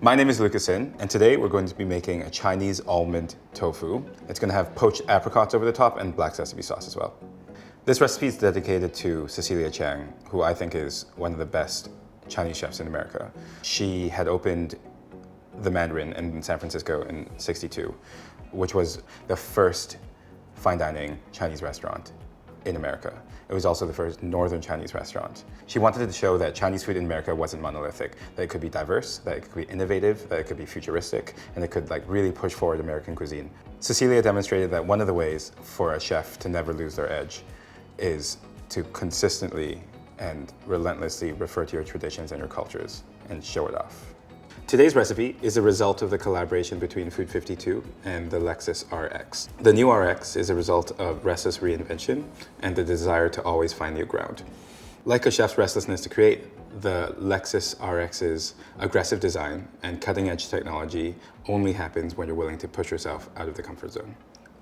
My name is Lucas and today we're going to be making a Chinese almond tofu. It's going to have poached apricots over the top and black sesame sauce as well. This recipe is dedicated to Cecilia Chang, who I think is one of the best Chinese chefs in America. She had opened the Mandarin in San Francisco in '62, which was the first fine dining Chinese restaurant in America. It was also the first Northern Chinese restaurant. She wanted to show that Chinese food in America wasn't monolithic, that it could be diverse, that it could be innovative, that it could be futuristic, and it could really push forward American cuisine. Cecilia demonstrated that one of the ways for a chef to never lose their edge is to consistently and relentlessly refer to your traditions and your cultures and show it off. Today's recipe is a result of the collaboration between Food52 and the Lexus RX. The new RX is a result of restless reinvention and the desire to always find new ground. Like a chef's restlessness to create, the Lexus RX's aggressive design and cutting-edge technology only happens when you're willing to push yourself out of the comfort zone.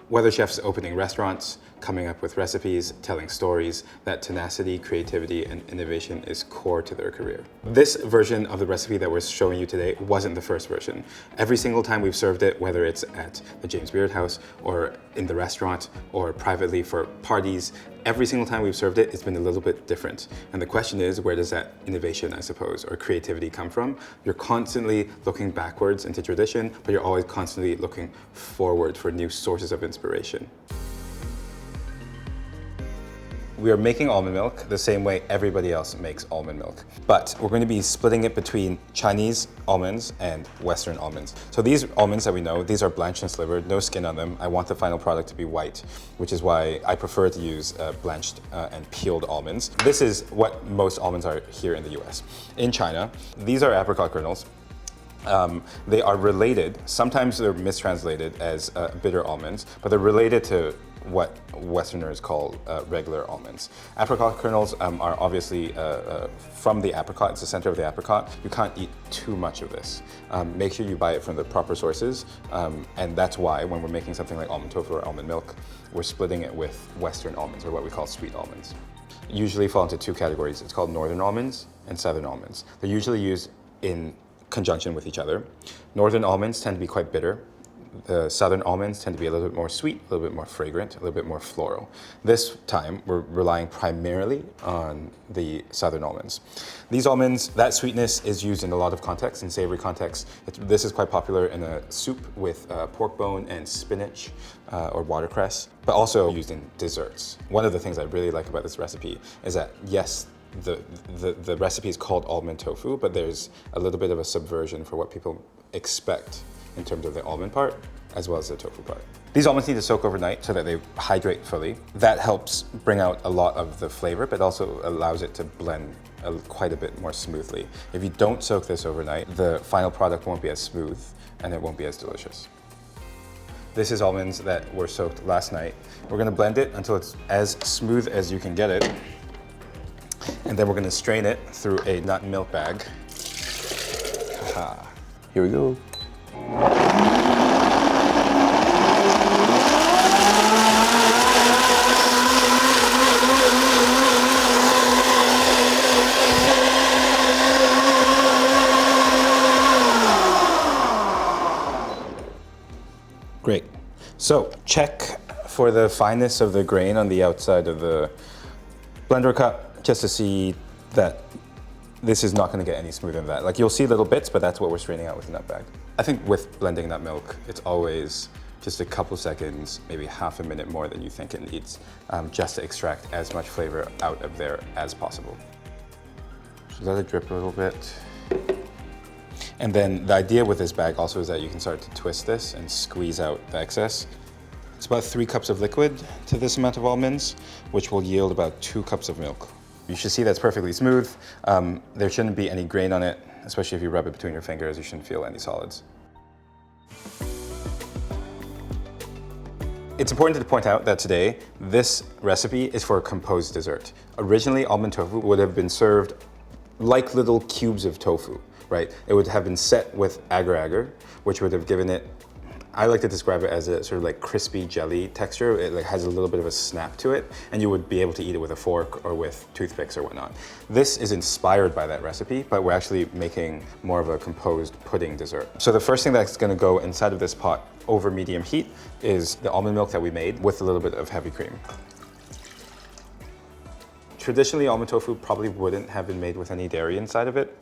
Whether chefs opening restaurants, coming up with recipes, telling stories, that tenacity, creativity, and innovation is core to their career. This version of the recipe that we're showing you today wasn't the first version. Every single time we've served it, whether it's at the James Beard House or in the restaurant or privately for parties, every single time we've served it, it's been a little bit different. And the question is, where does that innovation, I suppose, or creativity come from? You're constantly looking backwards into tradition, but you're always constantly looking forward for new sources of inspiration. We are making almond milk the same way everybody else makes almond milk, but we're going to be splitting it between Chinese almonds and Western almonds. So these almonds that we know, these are blanched and slivered, no skin on them. I want the final product to be white, which is why I prefer to use blanched and peeled almonds. This is what most almonds are here in the US. In China, these are apricot kernels. They are related, sometimes they're mistranslated as bitter almonds, but they're related to what Westerners call regular almonds. Apricot kernels are obviously from the apricot, it's the center of the apricot. You can't eat too much of this. Make sure you buy it from the proper sources, and that's why when we're making something like almond tofu or almond milk, we're splitting it with Western almonds, or what we call sweet almonds. Usually fall into two categories. It's called northern almonds and southern almonds. They're usually used in conjunction with each other. Northern almonds tend to be quite bitter. The southern almonds tend to be a little bit more sweet, a little bit more fragrant, a little bit more floral. This time, we're relying primarily on the southern almonds. These almonds, that sweetness is used in a lot of contexts, in savory contexts. This is quite popular in a soup with pork bone and spinach or watercress, but also used in desserts. One of the things I really like about this recipe is that, yes, the recipe is called almond tofu, but there's a little bit of a subversion for what people expect in terms of the almond part, as well as the tofu part. These almonds need to soak overnight so that they hydrate fully. That helps bring out a lot of the flavor, but also allows it to blend quite a bit more smoothly. If you don't soak this overnight, the final product won't be as smooth and it won't be as delicious. This is almonds that were soaked last night. We're gonna blend it until it's as smooth as you can get it. And then we're gonna strain it through a nut and milk bag. Aha. Here we go. Great. So check for the fineness of the grain on the outside of the blender cup, just to see that this is not going to get any smoother than that. Like, you'll see little bits, but that's what we're straining out with a nut bag. I think with blending nut milk, it's always just a couple seconds, maybe half a minute more than you think it needs, just to extract as much flavor out of there as possible. So let it drip a little bit. And then the idea with this bag also is that you can start to twist this and squeeze out the excess. It's about 3 cups of liquid to this amount of almonds, which will yield about 2 cups of milk. You should see that's perfectly smooth. There shouldn't be any grain on it, especially if you rub it between your fingers, you shouldn't feel any solids. It's important to point out that today, this recipe is for a composed dessert. Originally, almond tofu would have been served like little cubes of tofu, right? It would have been set with agar-agar, which would have given it I like to describe it as a sort of like crispy jelly texture. It like has a little bit of a snap to it, and you would be able to eat it with a fork or with toothpicks or whatnot. This is inspired by that recipe, but we're actually making more of a composed pudding dessert. So the first thing that's gonna go inside of this pot over medium heat is the almond milk that we made with a little bit of heavy cream. Traditionally, almond tofu probably wouldn't have been made with any dairy inside of it.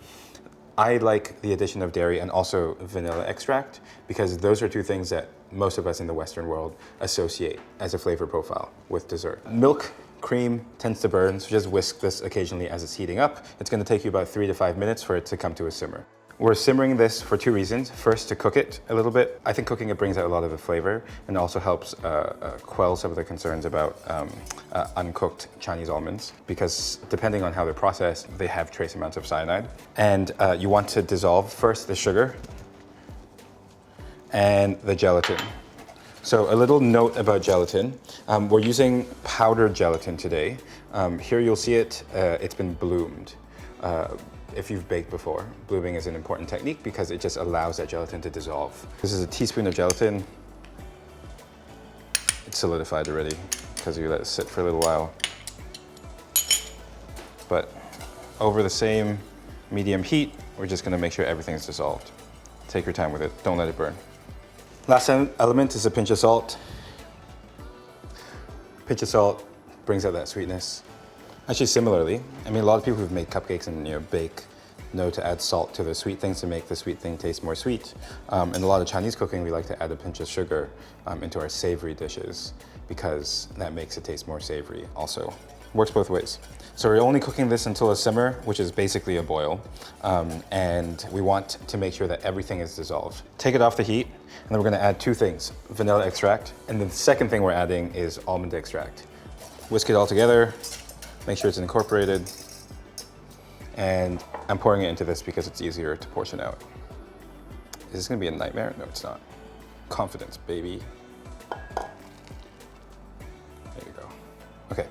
I like the addition of dairy and also vanilla extract because those are two things that most of us in the Western world associate as a flavor profile with dessert. Milk, cream tends to burn, so just whisk this occasionally as it's heating up. It's gonna take you about 3 to 5 minutes for it to come to a simmer. We're simmering this for two reasons. First, to cook it a little bit. I think cooking it brings out a lot of the flavor and also helps quell some of the concerns about uncooked Chinese almonds, because depending on how they're processed, they have trace amounts of cyanide. And you want to dissolve first the sugar and the gelatin. So a little note about gelatin. We're using powdered gelatin today. Here you'll see it, it's been bloomed. If you've baked before, blooming is an important technique because it just allows that gelatin to dissolve. This is a teaspoon of gelatin. It's solidified already because you let it sit for a little while. But over the same medium heat, we're just gonna make sure everything is dissolved. Take your time with it, don't let it burn. Last element is a pinch of salt. Pinch of salt brings out that sweetness. Actually, similarly, I mean, a lot of people who've made cupcakes and bake know to add salt to the sweet things to make the sweet thing taste more sweet. In a lot of Chinese cooking, we like to add a pinch of sugar into our savory dishes because that makes it taste more savory also. Works both ways. So we're only cooking this until a simmer, which is basically a boil. And we want to make sure that everything is dissolved. Take it off the heat, and then we're gonna add two things, vanilla extract, and then the second thing we're adding is almond extract. Whisk it all together. Make sure it's incorporated. And I'm pouring it into this because it's easier to portion out. Is this gonna be a nightmare? No, it's not. Confidence, baby. There you go. Okay,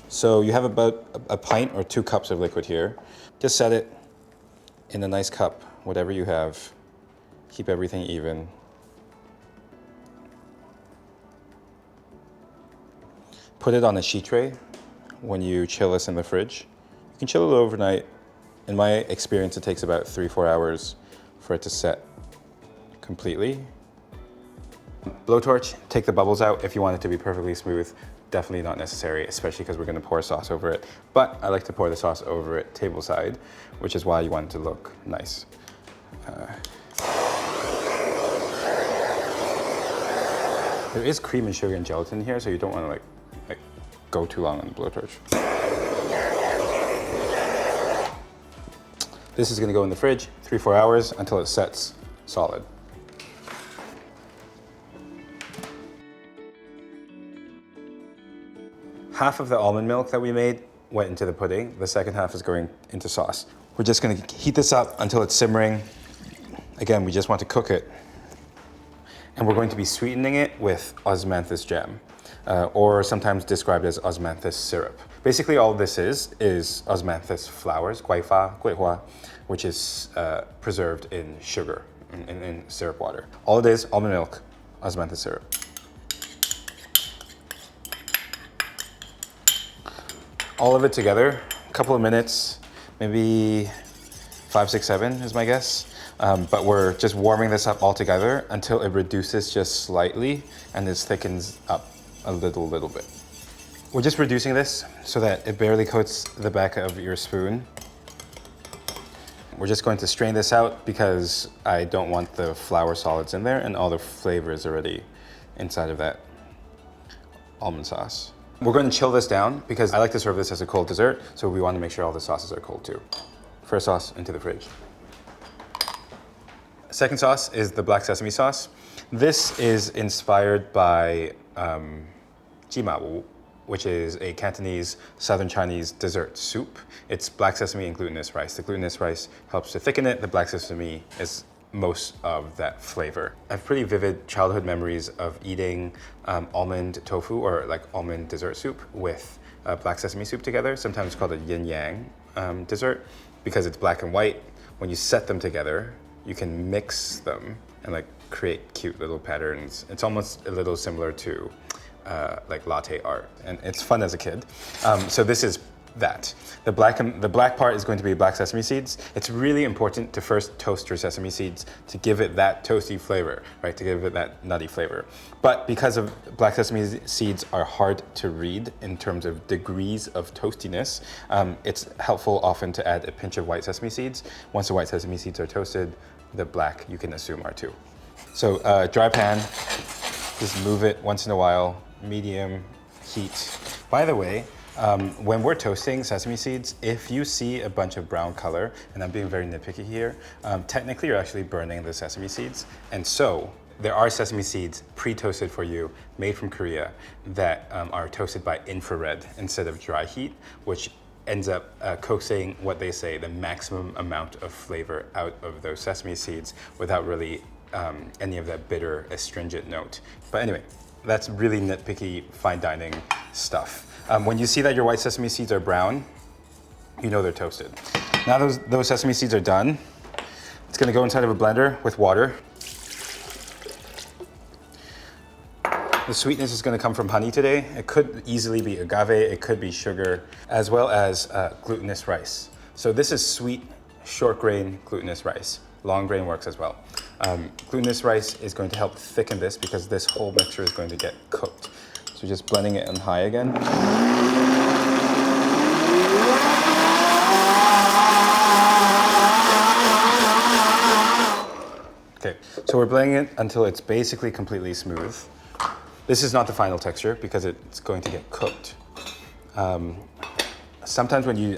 so you have about a pint or 2 cups of liquid here. Just set it in a nice cup, whatever you have. Keep everything even. Put it on a sheet tray when you chill this in the fridge. You can chill it overnight. In my experience, it takes about 3-4 hours for it to set completely. Blowtorch, take the bubbles out if you want it to be perfectly smooth. Definitely not necessary, especially because we're gonna pour sauce over it. But I like to pour the sauce over it tableside, which is why you want it to look nice. There is cream and sugar and gelatin here, so you don't wanna like go too long on the blowtorch. This is gonna go in the fridge 3-4 hours until it sets solid. Half of the almond milk that we made went into the pudding. The second half is going into sauce. We're just gonna heat this up until it's simmering. Again, we just want to cook it. And we're going to be sweetening it with osmanthus jam. Or sometimes described as osmanthus syrup. Basically, all this is osmanthus flowers, guihua, which is preserved in sugar, in syrup water. All it is, almond milk, osmanthus syrup. All of it together, a couple of minutes, maybe 5, 6, 7 is my guess. But we're just warming this up all together until it reduces just slightly and this thickens up a little bit. We're just reducing this so that it barely coats the back of your spoon. We're just going to strain this out because I don't want the flour solids in there and all the flavor is already inside of that almond sauce. We're going to chill this down because I like to serve this as a cold dessert, so we want to make sure all the sauces are cold too. First sauce into the fridge. Second sauce is the black sesame sauce. This is inspired by jimawu, which is a Cantonese Southern Chinese dessert soup. It's black sesame and glutinous rice. The glutinous rice helps to thicken it. The black sesame is most of that flavor. I have pretty vivid childhood memories of eating almond tofu or like almond dessert soup with black sesame soup together. Sometimes called a yin-yang dessert because it's black and white. When you set them together, you can mix them and like create cute little patterns. It's almost a little similar to like latte art, and it's fun as a kid. So this is that. The black part is going to be black sesame seeds. It's really important to first toast your sesame seeds to give it that toasty flavor, right? To give it that nutty flavor. But because of black sesame seeds are hard to read in terms of degrees of toastiness, it's helpful often to add a pinch of white sesame seeds. Once the white sesame seeds are toasted, the black you can assume are too. So dry pan, just move it once in a while, medium heat. By the way, when we're toasting sesame seeds, if you see a bunch of brown color, and I'm being very nitpicky here, technically you're actually burning the sesame seeds. And so there are sesame seeds pre-toasted for you, made from Korea, that are toasted by infrared instead of dry heat, which ends up coaxing what they say the maximum amount of flavor out of those sesame seeds without really any of that bitter astringent note. But anyway, that's really nitpicky fine dining stuff. When you see that your white sesame seeds are brown, you know they're toasted. Now those sesame seeds are done. It's gonna go inside of a blender with water. The sweetness is gonna come from honey today. It could easily be agave, it could be sugar, as well as glutinous rice. So this is sweet, short grain glutinous rice. Long grain works as well. Glutinous rice is going to help thicken this because this whole mixture is going to get cooked. So just blending it on high again. Okay, so we're blending it until it's basically completely smooth. This is not the final texture because it's going to get cooked. Sometimes when you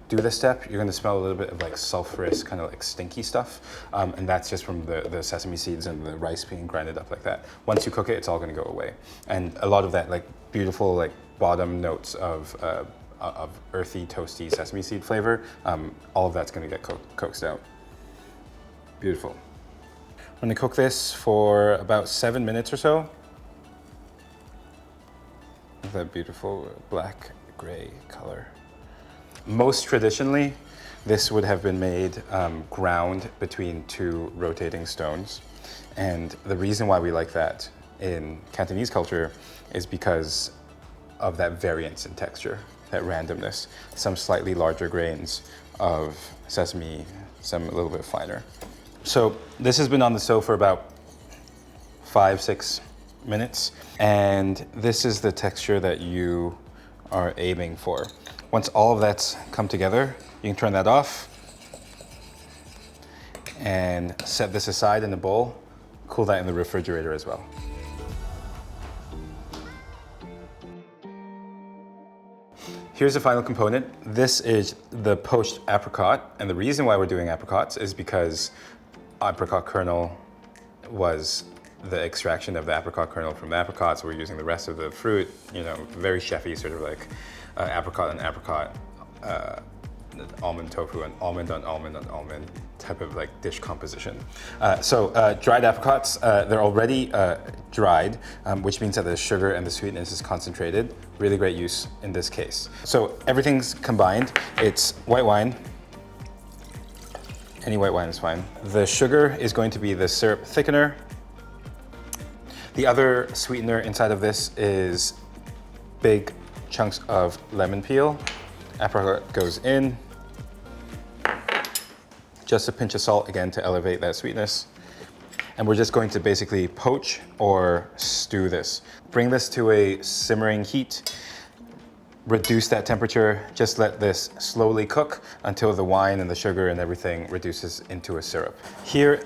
do this step, you're going to smell a little bit of like sulfurous, kind of like stinky stuff, and that's just from the sesame seeds and the rice being grinded up like that. Once you cook it, it's all going to go away, and a lot of that like beautiful like bottom notes of earthy, toasty sesame seed flavor, all of that's going to get coaxed out. Beautiful. I'm going to cook this for about 7 minutes or so. That beautiful black gray color. Most traditionally, this would have been made ground between two rotating stones. And the reason why we like that in Cantonese culture is because of that variance in texture, that randomness. Some slightly larger grains of sesame, some a little bit finer. So this has been on the stove for about 5-6 minutes. And this is the texture that you are aiming for. Once all of that's come together, you can turn that off and set this aside in a bowl. Cool that in the refrigerator as well. Here's the final component. This is the poached apricot, and the reason why we're doing apricots is because apricot kernel was the extraction of the apricot kernel from the apricots. We're using the rest of the fruit, you know, very chefy sort of like apricot and apricot, almond tofu and almond on almond on almond type of like dish composition. So dried apricots, they're already dried, which means that the sugar and the sweetness is concentrated. Really great use in this case. So everything's combined. It's white wine. Any white wine is fine. The sugar is going to be the syrup thickener. The other sweetener inside of this is big chunks of lemon peel. Apricot goes in. Just a pinch of salt again to elevate that sweetness. And we're just going to basically poach or stew this. Bring this to a simmering heat. Reduce that temperature. Just let this slowly cook until the wine and the sugar and everything reduces into a syrup. Here,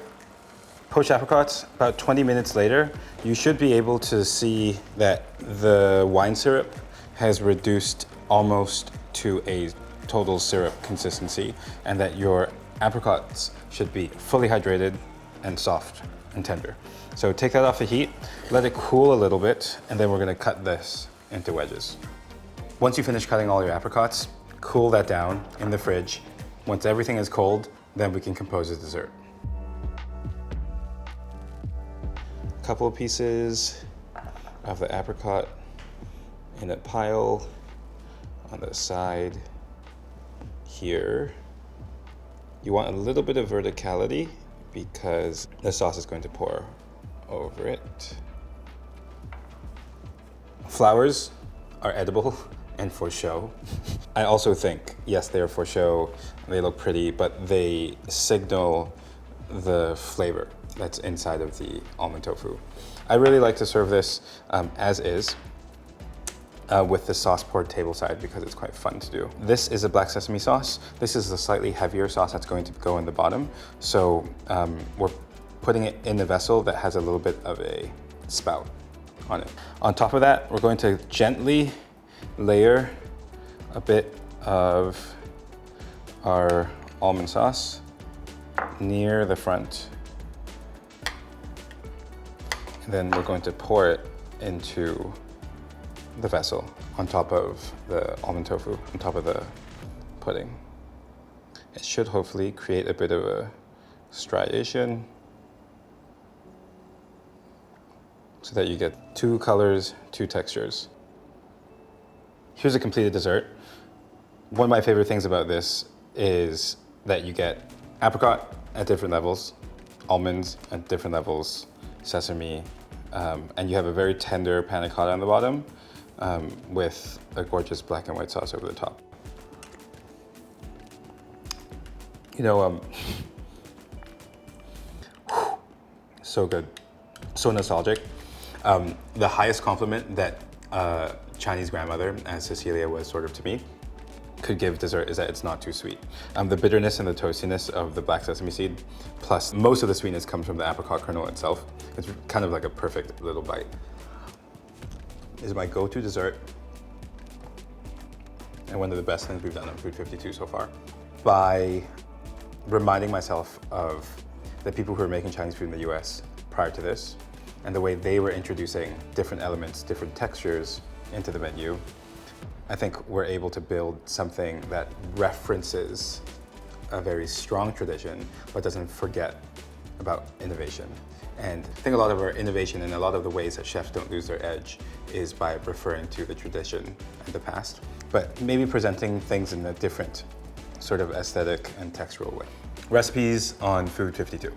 poached apricots, about 20 minutes later, you should be able to see that the wine syrup has reduced almost to a total syrup consistency, and that your apricots should be fully hydrated and soft and tender. So take that off the heat, let it cool a little bit, and then we're gonna cut this into wedges. Once you finish cutting all your apricots, cool that down in the fridge. Once everything is cold, then we can compose a dessert. A couple of pieces of the apricot in a pile on the side here. You want a little bit of verticality because the sauce is going to pour over it. Flowers are edible and for show. I also think, yes, they are for show, they look pretty, but they signal the flavor that's inside of the almond tofu. I really like to serve this as is, with the sauce poured tableside because it's quite fun to do. This is a black sesame sauce. This is the slightly heavier sauce that's going to go in the bottom. So we're putting it in the vessel that has a little bit of a spout on it. On top of that, we're going to gently layer a bit of our almond sauce near the front. And then we're going to pour it into the vessel on top of the almond tofu, on top of the pudding. It should hopefully create a bit of a striation so that you get two colors, two textures. Here's a completed dessert. One of my favorite things about this is that you get apricot at different levels, almonds at different levels, sesame, and you have a very tender panna cotta on the bottom with a gorgeous black and white sauce over the top. You know, so good, so nostalgic. The highest compliment that Chinese grandmother, as Cecilia was sort of to me, could give dessert is that it's not too sweet. The bitterness and the toastiness of the black sesame seed, plus most of the sweetness comes from the apricot kernel itself. It's kind of like a perfect little bite. Is my go-to dessert and one of the best things we've done on Food52 so far. By reminding myself of the people who were making Chinese food in the US prior to this, and the way they were introducing different elements, different textures into the menu, I think we're able to build something that references a very strong tradition, but doesn't forget about innovation. And I think a lot of our innovation and a lot of the ways that chefs don't lose their edge is by referring to the tradition and the past, but maybe presenting things in a different sort of aesthetic and textural way. Recipes on Food52.